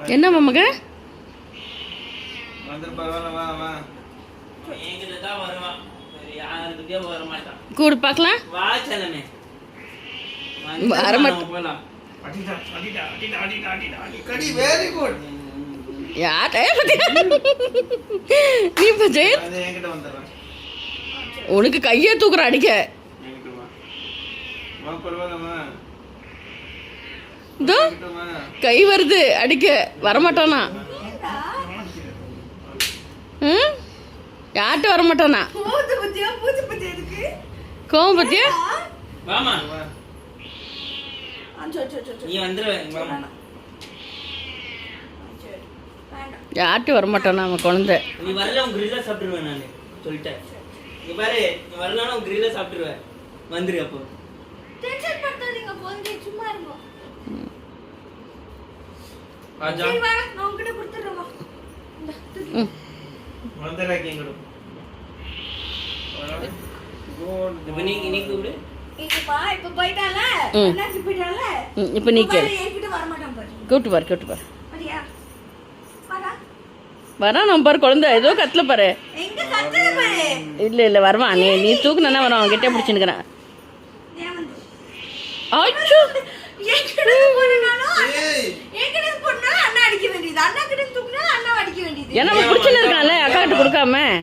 என்ன மம்மக கூடு பார்க்கலாம் நீ உனக்கு கையே தூக்குற அடிக்க கை வருது அடிக்க வரமாட்டானா யார்கிட்ட வரமாட்டானா கோவம் பத்தியா யார்கிட்ட வரமாட்டானா அவன் குழந்தை சொல்லிட்டேன் பாரு வரலாம் கிரில்ல சாப்பிட்டுருவேன் வந்துரு அப்போ டென்ஷன் பண்றீங்க போங்க சும்மா இருங்க ஆஜா நான் உங்ககிட்ட கொடுத்துறேன் வந்தற கேங்கடு இப்போ நீ கூடு இப்போ போய்டால அண்ணாச்சி போய்டால இப்போ நீ கேளு என்கிட்ட வர மாட்டான் பாரு கூட்டு பாரு சரியா வாடா வரா நம்ம பாரு குழந்தை ஏதோ கத்துல பாரு எங்க கத்துல பாரு இல்ல வருவான் நீ தூக்குனா வரான் அவன் கிட்ட பிடிச்சிருக்கான் ஐயோ என்கிட்ட போனா அண்ணா அடிக்க வேண்டியது அண்ணா கிட்ட தூக்குனா அண்ணா அடிக்க வேண்டியது ஏன்னா பிடிச்சின்னு இருக்கான்ல அக்கா கிட்ட கொடுக்காம